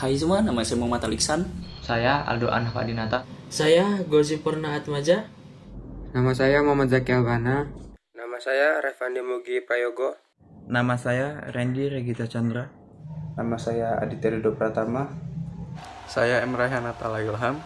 Hai semua, nama saya Muhammad Aliksan. Saya Aldo Anfadinata. Saya Gozi Purna Atmaja. Nama saya Muhammad Zaki Albana. Nama saya Revandi Mugi Prayogo. Nama saya Randy Regita Chandra. Nama saya Aditya Rido Pratama. Saya Emrah Hanatala Ilham.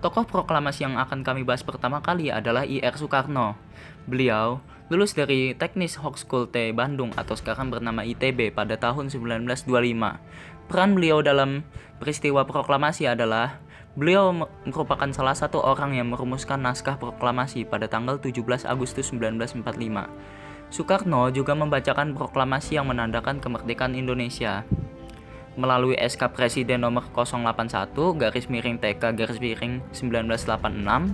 Tokoh proklamasi yang akan kami bahas pertama kali adalah I.R. Soekarno. Beliau lulus dari Teknis Hochschulte Bandung atau sekarang bernama ITB pada tahun 1925. Peran beliau dalam peristiwa proklamasi adalah beliau merupakan salah satu orang yang merumuskan naskah proklamasi pada tanggal 17 Agustus 1945. Soekarno juga membacakan proklamasi yang menandakan kemerdekaan Indonesia. Melalui SK Presiden nomor 081-TK-1986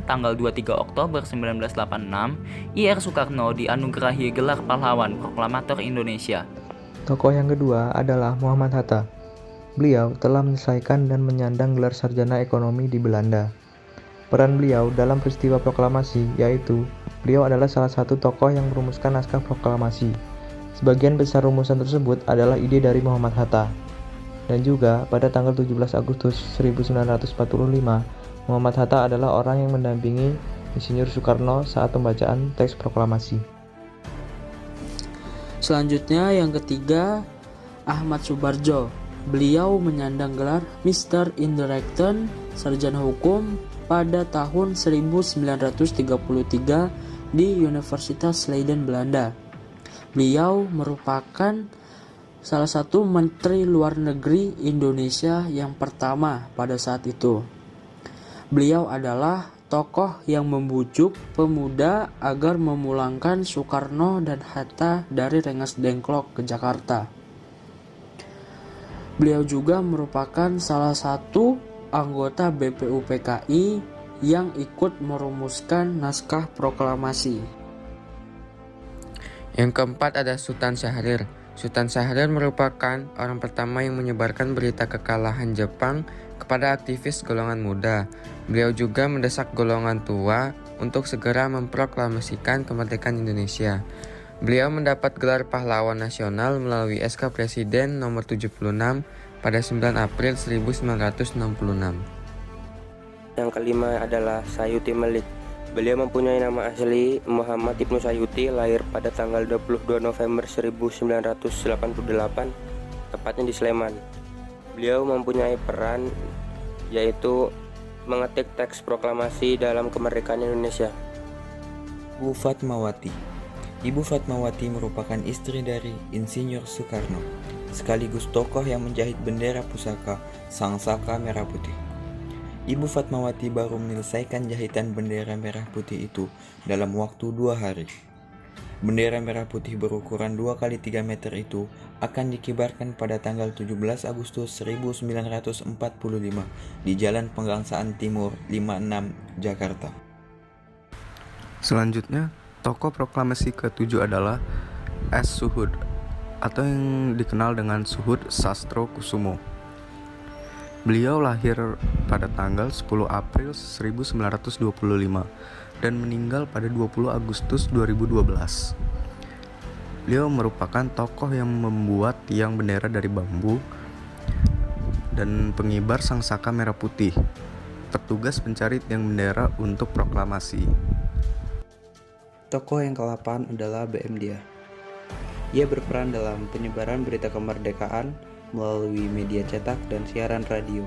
tanggal 23 Oktober 1986, I.R. Soekarno dianugerahi gelar pahlawan proklamator Indonesia. Tokoh yang kedua adalah Muhammad Hatta. Beliau telah menyelesaikan dan menyandang gelar sarjana ekonomi di Belanda. Peran beliau dalam peristiwa proklamasi yaitu beliau adalah salah satu tokoh yang merumuskan naskah proklamasi. Sebagian besar rumusan tersebut adalah ide dari Muhammad Hatta. Dan juga pada tanggal 17 Agustus 1945, Muhammad Hatta adalah orang yang mendampingi Insinyur Soekarno saat pembacaan teks proklamasi. Selanjutnya yang ketiga, Ahmad Subarjo. Beliau menyandang gelar Mr. Indirecten Sarjana Hukum pada tahun 1933 di Universitas Leiden, Belanda. Beliau merupakan salah satu Menteri Luar Negeri Indonesia yang pertama pada saat itu. Beliau adalah tokoh yang membujuk pemuda agar memulangkan Soekarno dan Hatta dari Rengas Dengklok ke Jakarta. Beliau juga merupakan salah satu anggota BPUPKI yang ikut merumuskan naskah proklamasi. Yang keempat ada Sultan Syahrir. Sultan Syahrir merupakan orang pertama yang menyebarkan berita kekalahan Jepang kepada aktivis golongan muda. Beliau juga mendesak golongan tua untuk segera memproklamasikan kemerdekaan Indonesia. Beliau mendapat gelar pahlawan nasional melalui SK Presiden nomor 76 pada 9 April 1966. Yang kelima adalah Sayuti Melik. Beliau mempunyai nama asli Muhammad Ibnu Sayuti, lahir pada tanggal 22 November 1988, tepatnya di Sleman. Beliau mempunyai peran yaitu mengetik teks proklamasi dalam kemerdekaan Indonesia. Ibu Fatmawati. Ibu Fatmawati merupakan istri dari Insinyur Soekarno, sekaligus tokoh yang menjahit bendera pusaka Sang Saka Merah Putih. Ibu Fatmawati baru menyelesaikan jahitan bendera merah putih itu dalam waktu 2 hari. Bendera merah putih berukuran 2 x 3 meter itu akan dikibarkan pada tanggal 17 Agustus 1945 di Jalan Pegangsaan Timur 56, Jakarta. Selanjutnya, tokoh proklamasi ke-7 adalah S. Suhud atau yang dikenal dengan Suhud Sastro Kusumo. Beliau lahir pada tanggal 10 April 1925 dan meninggal pada 20 Agustus 2012. Beliau merupakan tokoh yang membuat tiang bendera dari bambu dan pengibar Sang Saka Merah Putih, petugas pencari tiang bendera untuk proklamasi. Tokoh yang ke-8 adalah B.M. Dia. Ia berperan dalam penyebaran berita kemerdekaan melalui media cetak dan siaran radio.